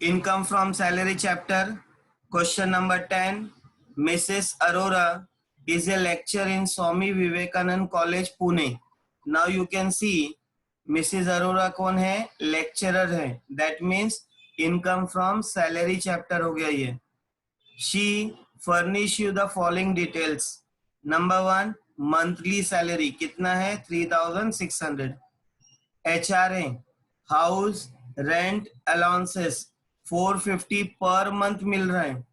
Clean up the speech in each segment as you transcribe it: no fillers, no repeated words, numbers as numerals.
Income from salary chapter. Question number 10. Mrs. Arora is a lecturer in Swami Vivekanand College, Pune. Now you can see Mrs. Arora कौन है? Lecturer है. That means income from salary chapter हो गया ये. She furnish you the following details. Number 1, monthly salary कितना है? 3,600. HRA, house rent allowances 450 per month मिल रहा है,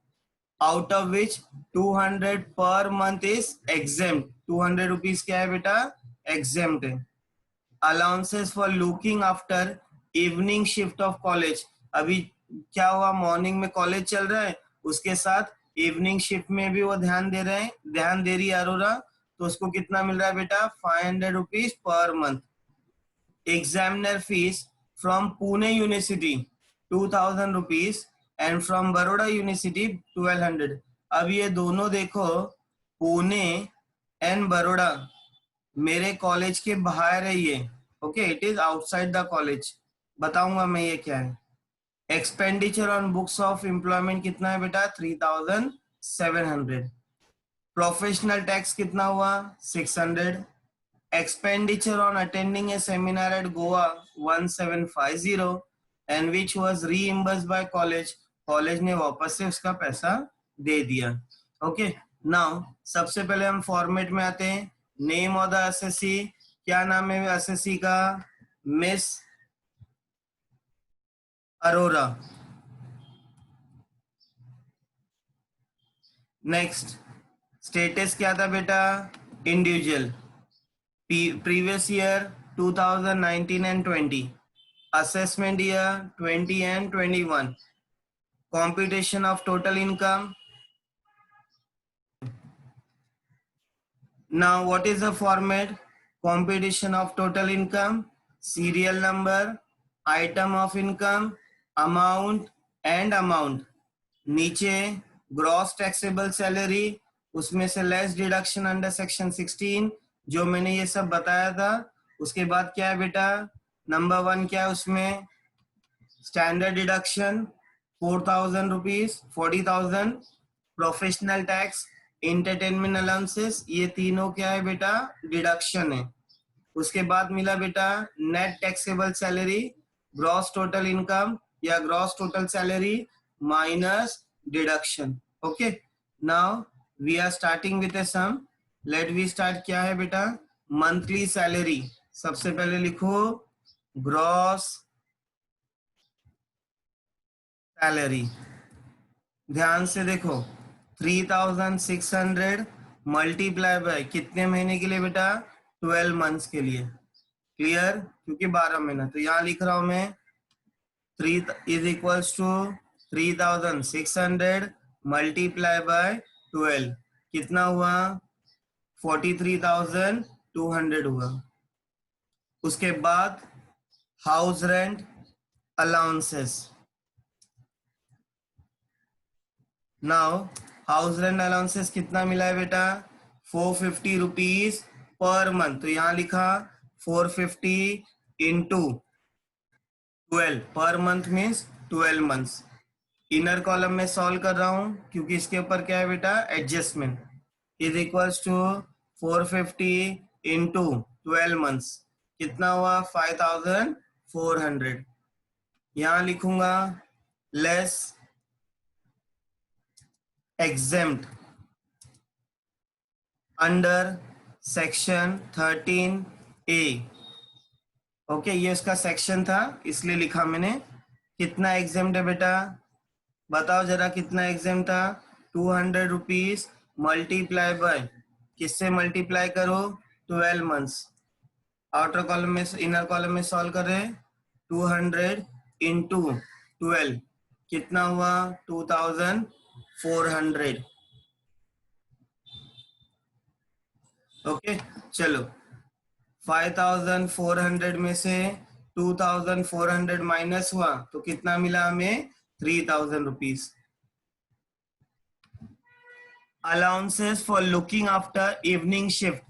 out of which 200 per month is exempt. 200 rupees क्या है बेटा? एग्जेम्प्ट है. Allowances for looking after evening shift of college. अभी क्या हुआ, मॉर्निंग में कॉलेज चल रहा है, उसके साथ इवनिंग शिफ्ट में भी वो ध्यान दे रहे हैं, ध्यान दे रही है अरोरा, तो उसको कितना मिल रहा है बेटा? 500 rupees per month. Examiner fees from Pune University 2,000 rupees and from Baroda University 1,200. अब ये दोनों देखो, पुणे एंड बड़ौदा मेरे कॉलेज के बाहर है ये. Okay, it is outside the college. बताऊंगा मैं ये क्या है. Expenditure on books of employment कितना है बेटा? 3,700. प्रोफेशनल टैक्स कितना हुआ? 600. Expenditure on attending a seminar at Goa 1750 and which was reimbursed by college. College ने वापस से उसका पैसा दे दिया. ओके, नाउ सबसे पहले हम फॉर्मेट में आते हैं. नेम ऑफ द एसएससी, क्या नाम है एसएससी का? मिस अरोरा. नेक्स्ट, स्टेटस क्या था बेटा? Individual. Previous year 2019 and 20, assessment year 20 and 21, computation of total income. Now what is the format? Computation of total income, serial number, item of income, amount and amount. नीचे gross taxable salary, उसमें से less deduction under section 16, जो मैंने ये सब बताया था. उसके बाद क्या है बेटा? नंबर 1 क्या है उसमें? Standard deduction 4,000 rupees, 40,000. Professional tax, entertainment allowances, ये तीनों क्या है बेटा? डिडक्शन है. उसके बाद मिला बेटा net taxable salary, gross total income या gross total salary minus deduction. Okay, now we are starting with a sum. Let we start. क्या है बेटा? Monthly salary. सबसे पहले लिखो ग्रॉस सैलरी. ध्यान से देखो, 3,600 मल्टीप्लाई बाय कितने महीने के लिए बेटा? 12 मंथ्स के लिए. क्लियर? क्योंकि 12 महीना, तो यहां लिख रहा हूं मैं 3 is equals to 3,600 multiply by 12. कितना हुआ? 43,200 हुआ. उसके बाद house rent allowances. Now house rent allowances कितना मिला है बेटा? 450 रुपीज पर मंथ. तो यहां लिखा 450 into 12 per month means 12 months. Inner column में सॉल्व कर रहा हूं क्योंकि इसके ऊपर क्या है बेटा? Adjustment. Is equals to 450 into 12 months. कितना हुआ? 5,400. यहां लिखूंगा less exempt under section 13A. Okay, ये उसका सेक्शन था इसलिए लिखा मैंने. कितना एग्जेम्प्ट है बेटा? बताओ जरा कितना एग्जेम्प्ट था? 200 रुपीज मल्टीप्लाई बाय, किससे मल्टीप्लाई करो? 12 मंथ्स. आउटर कॉलम में, इनर कॉलम में सॉल्व कर रहे. 200 इंटू 12 कितना हुआ? 2,400. ओके, चलो 5,400 में से 2,400 माइनस हुआ तो कितना मिला हमें? 3,000 rupees. Allowances for looking after evening shift.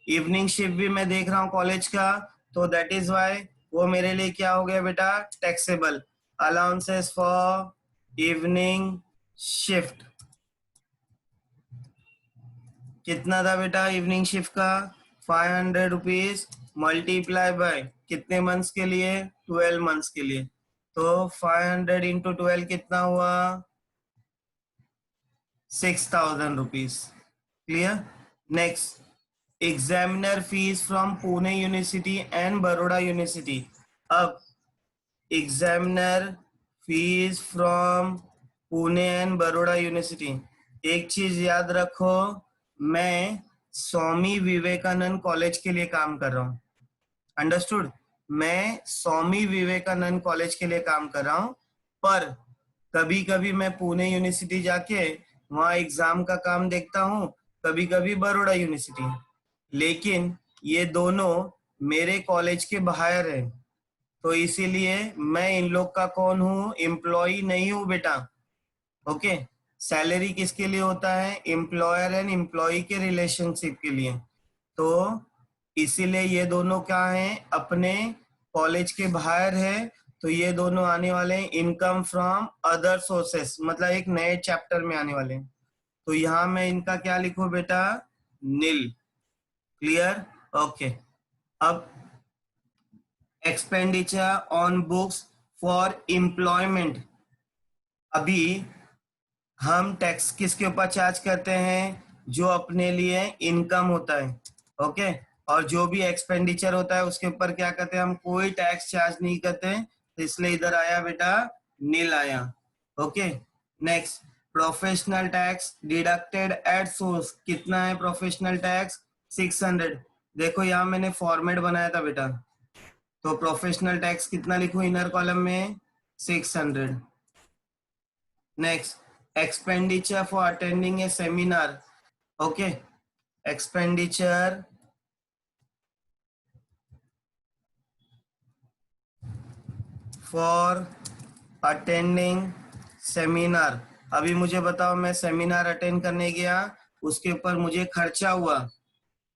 Evening shift भी मैं देख रहा हूँ कॉलेज का, तो दैट इज वाई वो मेरे लिए क्या हो गया बेटा? Taxable. Allowances for evening shift कितना था बेटा इवनिंग शिफ्ट का 500 रुपीज मल्टीप्लाई बाय कितने मंथ्स के लिए 12 मंथ्स के लिए तो 500 इंटू 12 कितना हुआ 6000 rupees clear next examiner fees from Pune university and Baroda university अब examiner fees from Pune and Baroda university एक चीज याद रखो मैं स्वामी विवेकानंद कॉलेज के लिए काम कर रहा हूँ अंडरस्टूड मैं स्वामी विवेकानंद कॉलेज के लिए काम कर रहा हूँ पर कभी कभी मैं पुणे यूनिवर्सिटी जाके वहाँ एग्जाम का काम देखता हूँ कभी कभी बड़ौदा यूनिवर्सिटी लेकिन ये दोनों मेरे कॉलेज के बाहर है तो इसीलिए मैं इन लोग का कौन हूँ एम्प्लॉय नहीं हूँ बेटा ओके सैलरी किसके लिए होता है एम्प्लॉयर एंड एम्प्लॉय के रिलेशनशिप के लिए तो इसीलिए ये दोनों क्या हैं अपने कॉलेज के बाहर है तो ये दोनों आने वाले हैं इनकम फ्रॉम अदर सोर्सेस मतलब एक नए चैप्टर में आने वाले हैं तो यहाँ मैं इनका क्या लिखूं बेटा नील क्लियर ओके अब expenditure on books for employment अभी हम टैक्स किसके ऊपर चार्ज करते हैं जो अपने लिए इनकम होता है ओके और जो भी एक्सपेंडिचर होता है उसके ऊपर क्या करते हैं हम कोई टैक्स चार्ज नहीं करते तो इसलिए इधर आया बेटा नील आया okay next professional tax deducted at source कितना है प्रोफेशनल टैक्स 600 देखो यहाँ मैंने फॉर्मेट बनाया था बेटा तो प्रोफेशनल टैक्स कितना लिखूं इनर कॉलम में 600 next expenditure for attending a seminar okay expenditure for attending seminar अभी मुझे बताओ मैं सेमिनार अटेंड करने गया उसके ऊपर मुझे खर्चा हुआ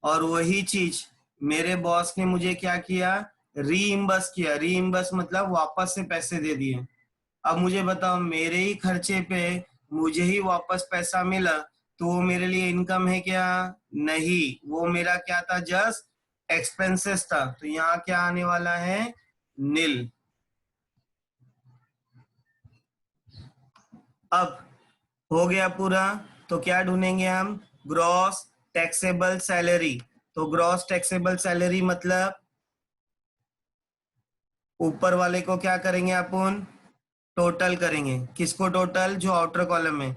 और वही चीज मेरे बॉस ने मुझे क्या किया रीइंबर्स किया रीइंबर्स मतलब वापस से पैसे दे दिए अब मुझे बताओ मेरे ही खर्चे पे मुझे ही वापस पैसा मिला तो वो मेरे लिए इनकम है क्या नहीं वो मेरा क्या था जस्ट एक्सपेंसेस था तो यहाँ क्या आने वाला है नील अब हो गया पूरा तो क्या ढूंढेंगे हम ग्रॉस टैक्सेबल सैलरी तो ग्रॉस टैक्सेबल सैलरी मतलब ऊपर वाले को क्या करेंगे अपन टोटल करेंगे किसको टोटल जो आउटर कॉलम में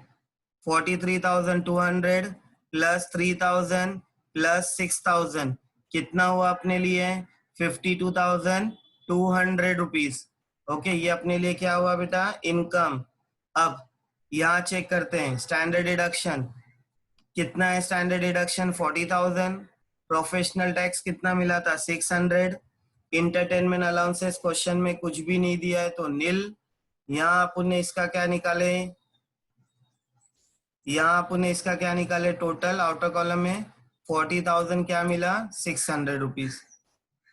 43,200 प्लस 3,000 प्लस 6,000 कितना हुआ अपने लिए 52,200 रुपीज ओके ये अपने लिए क्या हुआ बेटा इनकम अब यहाँ चेक करते हैं स्टैंडर्ड डिडक्शन कितना है स्टैंडर्ड डिडक्शन 40,000 प्रोफेशनल टैक्स कितना मिला था 600 इंटरटेनमेंट अलाउंसेस क्वेश्चन में कुछ भी नहीं दिया है तो नील यहाँ अपन ने इसका क्या निकाले यहाँ अपन ने इसका क्या निकाले टोटल आउटर कॉलम में 40,000 क्या मिला 600 रुपीज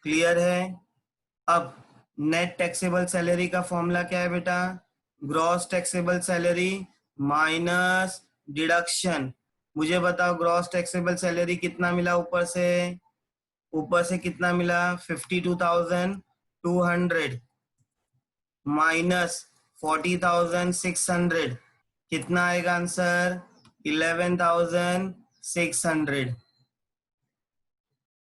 क्लियर है अब नेट टैक्सेबल सैलरी का फॉर्मूला क्या है बेटा gross taxable salary minus deduction मुझे बताओ ग्रॉस टैक्सेबल सैलरी कितना मिला ऊपर से कितना मिला 52,200 माइनस 40,600 कितना आएगा आंसर 11,600